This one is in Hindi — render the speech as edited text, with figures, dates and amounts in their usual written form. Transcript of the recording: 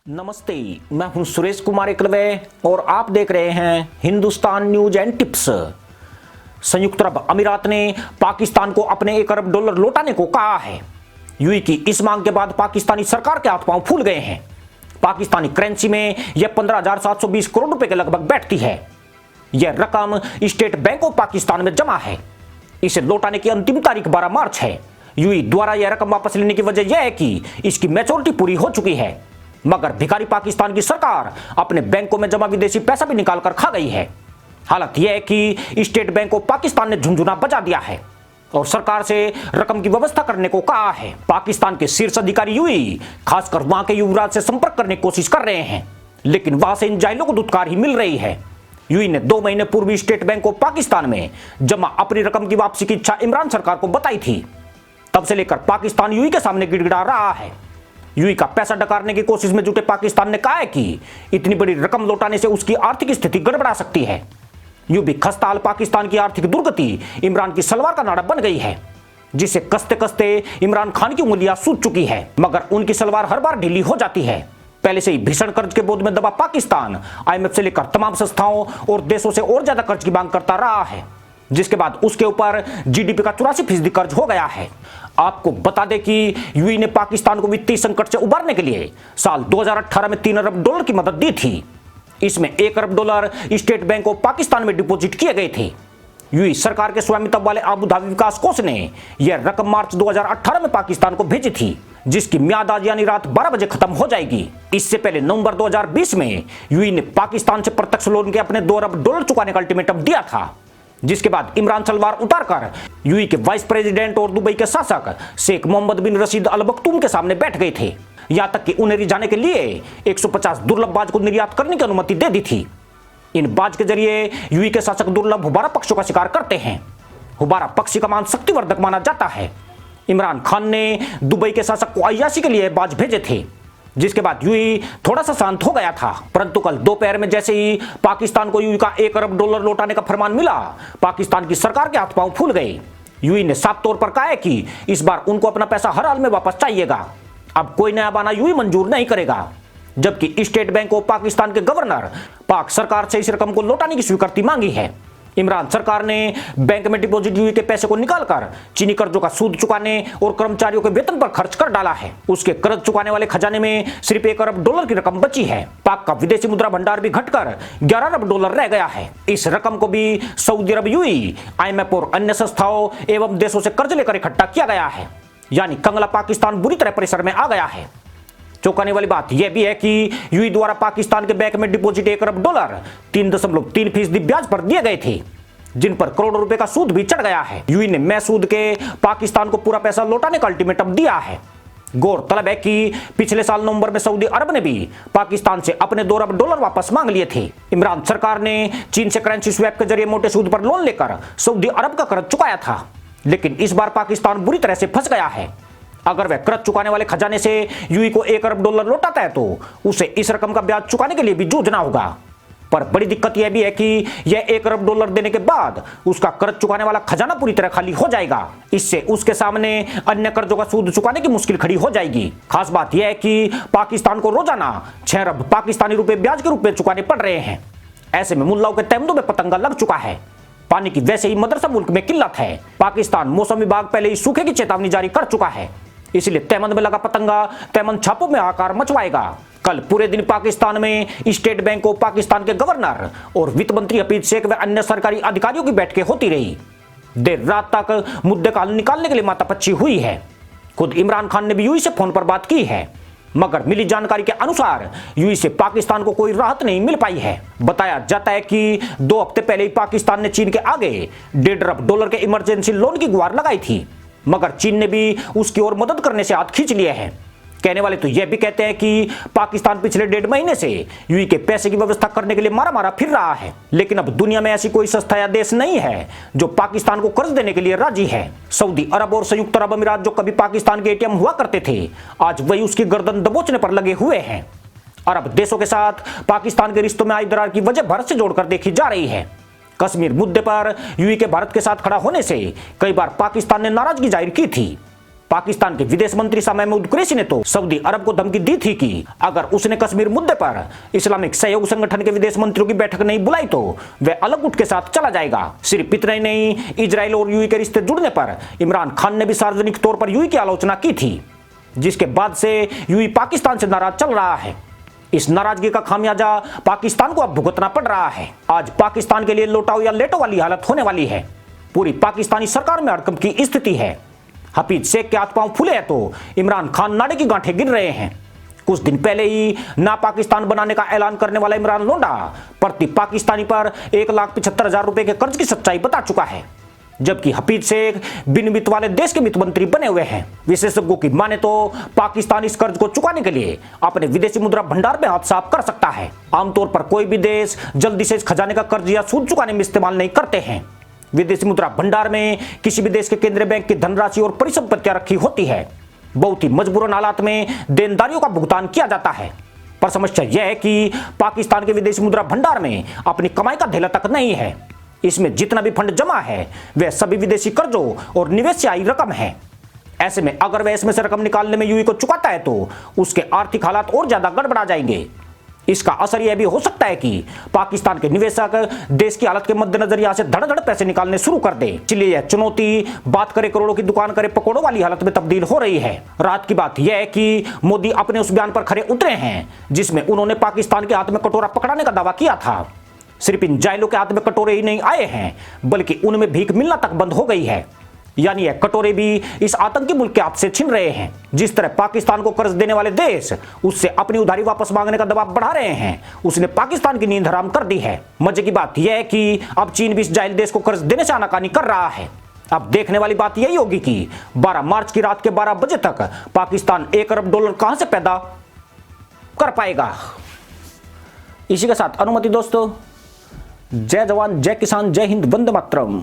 नमस्ते, मैं हूं सुरेश कुमार एकलवे और आप देख रहे हैं हिंदुस्तान न्यूज एंड टिप्स। संयुक्त अरब अमीरात ने पाकिस्तान को अपने $1 अरब लौटाने को कहा है। यूएई की इस मांग के बाद पाकिस्तानी सरकार के हाथ पांव फूल गए हैं। पाकिस्तानी करेंसी में यह 15,720 करोड़ रुपए के लगभग बैठती है। यह रकम स्टेट बैंक ऑफ पाकिस्तान में जमा है। इसे लौटाने की अंतिम तारीख 12 मार्च है। यूएई द्वारा यह रकम वापस लेने की वजह यह है कि इसकी मैच्योरिटी पूरी हो चुकी है, मगर भिखारी पाकिस्तान की सरकार अपने बैंकों में जमा विदेशी पैसा भी निकाल कर खा गई है। हालत यह है कि स्टेट बैंक ऑफ पाकिस्तान ने झुंझुना बजा दिया है और सरकार से रकम की व्यवस्था करने को कहा है। पाकिस्तान के शीर्ष अधिकारी यूएई खासकर वहां के युवराज से संपर्क करने की कोशिश कर रहे हैं, लेकिन वहां से इन जाहिलों को धुतकार ही मिल रही है। यूएई ने 2 महीने पूर्व स्टेट बैंक ऑफ पाकिस्तान में जमा अपनी रकम की वापसी की इच्छा इमरान सरकार को बताई थी। तब से लेकर पाकिस्तान यूएई के सामने गिड़गिड़ा रहा है। यूएई का पैसा डकारने की कोशिश में जुटे पाकिस्तान ने कहा है कि इतनी बड़ी रकम लौटाने से उसकी आर्थिक स्थिति गड़बड़ा सकती है। यूं भी खस्ताहाल पाकिस्तान की आर्थिक दुर्गति इमरान की सलवार का नाड़ा बन गई है, जिसे कसते कसते इमरान खान की उंगलियां सूज चुकी है, मगर उनकी सलवार हर बार ढीली हो जाती है। पहले से ही भीषण कर्ज के बोझ में दबा पाकिस्तान आईएमएफ से लेकर तमाम संस्थाओं और देशों से और ज्यादा कर्ज की मांग करता रहा है, जिसके बाद उसके ऊपर जीडीपी का 84% कर्ज हो गया है। आपको बता दें कि यूएई ने पाकिस्तान को वित्तीय संकट से उबारने के लिए साल 2018 में $3 अरब की मदद दी थी। इसमें $1 अरब स्टेट बैंक ऑफ पाकिस्तान में डिपॉजिट किए गए थे। यूएई सरकार के स्वामित्व वाले अबू धाबी विकास कोष ने यह रकम मार्च 2018 में पाकिस्तान को भेजी थी, जिसकी म्याद आज यानी रात 12 बजे खत्म हो जाएगी। इससे पहले नवंबर 2020 में यूएई ने पाकिस्तान से प्रत्यक्ष लोन के अपने $2 अरब चुकाने का अल्टीमेटम दिया था, जिसके बाद इमरान सलवार उतारकर यूएई के वाइस प्रेसिडेंट और दुबई के शासक शेख मोहम्मद बिन रशीद अल मखतूम के सामने बैठ गए थे। यहां तक कि उन्हें रिझाने के लिए 150 दुर्लभ बाज को निर्यात करने की अनुमति दे दी थी। इन बाज के जरिए यूएई के शासक दुर्लभ हुबारा पक्षों का शिकार करते हैं। हुबारा पक्षी का मान शक्तिवर्धक माना जाता है। इमरान खान ने दुबई के शासक को अय्याशी के लिए बाज भेजे थे, जिसके बाद यूएई थोड़ा सा शांत हो गया था। परंतु कल दोपहर में जैसे ही पाकिस्तान को यूएई का $1 अरब लौटाने का फरमान मिला, पाकिस्तान की सरकार के हाथ पांव फूल गए। यूएई ने साफ तौर पर कहा है कि इस बार उनको अपना पैसा हर हाल में वापस चाहिएगा। अब कोई नया बहाना यूएई मंजूर नहीं करेगा। जबकि स्टेट बैंक ऑफ पाकिस्तान के गवर्नर पाक सरकार से इस रकम को लौटाने की स्वीकृति मांगी है। इमरान सरकार ने बैंक में डिपॉजिट यूएई के पैसे को निकालकर चीनी कर्जों का सूद चुकाने और कर्मचारियों के वेतन पर खर्च कर डाला है। उसके कर्ज चुकाने वाले खजाने में सिर्फ $1 अरब की रकम बची है। पाक का विदेशी मुद्रा भंडार भी घटकर $11 अरब रह गया है। इस रकम को भी सऊदी अरब, यूएई, आईएमएफ और अन्य संस्थाओं एवं देशों से कर्ज लेकर इकट्ठा किया गया है। यानी कंगला पाकिस्तान बुरी तरह परेशान में आ गया है। चौंकाने वाली बात यह भी है कि यूएई द्वारा पाकिस्तान के बैंक में डिपॉजिट $1 अरब 3.3% ब्याज पर दिए गए थे, जिन पर करोड़ों रुपए का सूद भी चढ़ गया है। यूएई ने महसूद के पाकिस्तान को पूरा पैसा लौटाने का अल्टीमेटम दिया है। गौरतलब है कि पिछले साल नवंबर में सऊदी अरब ने भी पाकिस्तान से अपने $2 अरब वापस मांग लिए थे। इमरान सरकार ने चीन से करेंसी स्वैप के जरिए मोटे सूद पर लोन लेकर सऊदी अरब का कर्ज चुकाया था, लेकिन इस बार पाकिस्तान बुरी तरह से फंस गया है। अगर वह कर्ज चुकाने वाले खजाने से यूएई को $1 अरब लौटाता है तो उसे इस रकम का ब्याज चुकाने के लिए भी जूझना होगा। पर बड़ी दिक्कत यह भी है कि यह $1 अरब देने के बाद उसका कर्ज चुकाने वाला खजाना पूरी तरह खाली हो जाएगा। इससे उसके सामने अन्य कर्जों का सूद चुकाने की मुश्किल खड़ी हो जाएगी। खास बात यह है कि पाकिस्तान को रोजाना $6 अरब पाकिस्तानी रुपए ब्याज के रूप में चुकाने पड़ रहे हैं। ऐसे में मुल्लाओं के तहमदों में पतंगा लग चुका है। पानी की वैसे ही मदरसा मुल्क में किल्लत है। पाकिस्तान मौसम विभाग पहले ही सूखे की चेतावनी जारी कर चुका है, इसलिए तहमद में लगा पतंगा तहमद छापों में आकार मचवाएगा। कल पूरे दिन पाकिस्तान में स्टेट बैंक ऑफ पाकिस्तान के गवर्नर और वित्त मंत्री हफीज शेख व अन्य सरकारी अधिकारियों की बैठकें होती रही। देर रात तक मुद्दे का हल निकालने के लिए माथापच्ची हुई है। खुद इमरान खान ने भी यूएई से फोन पर बात की है, मगर मिली जानकारी के अनुसार यूएई से पाकिस्तान को कोई राहत नहीं मिल पाई है। बताया जाता है कि 2 हफ्ते पहले ही पाकिस्तान ने चीन के आगे $1.5 अरब के इमरजेंसी लोन की गुहार लगाई थी, मगर चीन ने भी उसकी ओर मदद करने से हाथ खींच लिए हैं। कहने वाले तो यह भी कहते हैं कि पाकिस्तान पिछले 1.5 महीने से यूएई के पैसे की व्यवस्था करने के लिए मारा फिर रहा है, लेकिन अब दुनिया में ऐसी कोई संस्था या देश नहीं है जो पाकिस्तान को कर्ज देने के लिए राजी है। सऊदी अरब और संयुक्त अरब अमीरात जो कभी पाकिस्तान के एटीएम हुआ करते थे, आज वही उसकी गर्दन दबोचने पर लगे हुए हैं। अरब देशों के साथ पाकिस्तान के रिश्तों में आई दरार की वजह भारत से जोड़कर देखी जा रही है। कश्मीर मुद्दे पर यूएई के भारत के साथ खड़ा होने से कई बार पाकिस्तान ने नाराजगी जाहिर की थी। पाकिस्तान के विदेश मंत्री शाह महमूद कुरैशी ने तो सऊदी अरब को धमकी दी थी कि अगर उसने कश्मीर मुद्दे पर इस्लामिक सहयोग संगठन के विदेश मंत्रियों की बैठक नहीं बुलाई तो वह अलग गुट के साथ चला जाएगा। सिर्फ इतना ही नहीं, इजराइल और यूएई के रिश्ते जुड़ने पर इमरान खान ने भी सार्वजनिक तौर पर यूएई की आलोचना की थी, जिसके बाद से यूएई पाकिस्तान से नाराज चल रहा है। इस नाराजगी का खामियाजा पाकिस्तान को अब भुगतना पड़ रहा है। आज पाकिस्तान के लिए लोटाओ या लेटो वाली हालत होने वाली है। पूरी पाकिस्तानी सरकार में हड़कंप की स्थिति है। हफीज शेख के हाथ पांव फूले हैं तो इमरान खान नाड़े की गांठें गिर रहे हैं। कुछ दिन पहले ही ना पाकिस्तान बनाने का ऐलान करने वाला इमरान लोंडा प्रति पाकिस्तानी पर 1,75,000 रुपए के कर्ज की सच्चाई बता चुका है, जबकि हफीज शेख बिन वित्त वाले देश के वित्त मंत्री बने हुए हैं। विशेषज्ञों की माने तो पाकिस्तान इस कर्ज को चुकाने के लिए अपने विदेशी मुद्रा भंडार में हाथ साफ कर सकता है। आमतौर पर कोई भी देश जल्दी से इस खजाने का कर्ज या सूद चुकाने में इस्तेमाल नहीं करते हैं। विदेशी मुद्रा भंडार में किसी भी देश के केंद्रीय बैंक की धनराशि और परिसंपत्तियां रखी होती है। बहुत ही मजबूरन हालात में देनदारियों का भुगतान किया जाता है। पर समस्या यह है कि पाकिस्तान के विदेशी मुद्रा भंडार में अपनी कमाई का धेला तक नहीं है। इसमें जितना भी फंड जमा है वह सभी विदेशी कर्जों और निवेश से आई रकम है। ऐसे में अगर वह इसमें से रकम निकालने में यूएई को चुकाता है तो उसके आर्थिक हालात और ज्यादा गड़बड़ा जाएंगे। इसका असर यह भी हो सकता है कि पाकिस्तान के निवेशक देश की हालत के मद्देनजर यहां से धड़ पैसे निकालने शुरू कर दे। इसलिए यह चुनौती बात करे करोड़ों की दुकान करे पकौड़ों वाली हालत में तब्दील हो रही है। रात की बात यह है कि मोदी अपने उस बयान पर खरे उतरे हैं जिसमें उन्होंने पाकिस्तान के हाथ में कटोरा पकड़ाने का दावा किया था। सिर्फ इन जाइलों के हाथ में कटोरे ही नहीं आए हैं बल्कि उनमें भीख मिलना तक बंद हो गई है। यानी यह कटोरे भी इस आतंकी मुल्क के हाथ से छिन रहे हैं। जिस तरह पाकिस्तान को कर्ज देने वाले देश उससे अपनी उधारी वापस मांगने का दबाव बढ़ा रहे हैं, उसने पाकिस्तान की नींद हराम कर दी है। मजे की बात यह है कि अब चीन भी इस जाहिल देश को कर्ज देने से आनाकानी कर रहा है। अब देखने वाली बात यही होगी कि 12 मार्च की रात के 12 बजे तक पाकिस्तान $1 अरब कहां से पैदा कर पाएगा। इसी के साथ अनुमति दोस्तों, जय जवान जय किसान जय हिंद वंदे मातरम।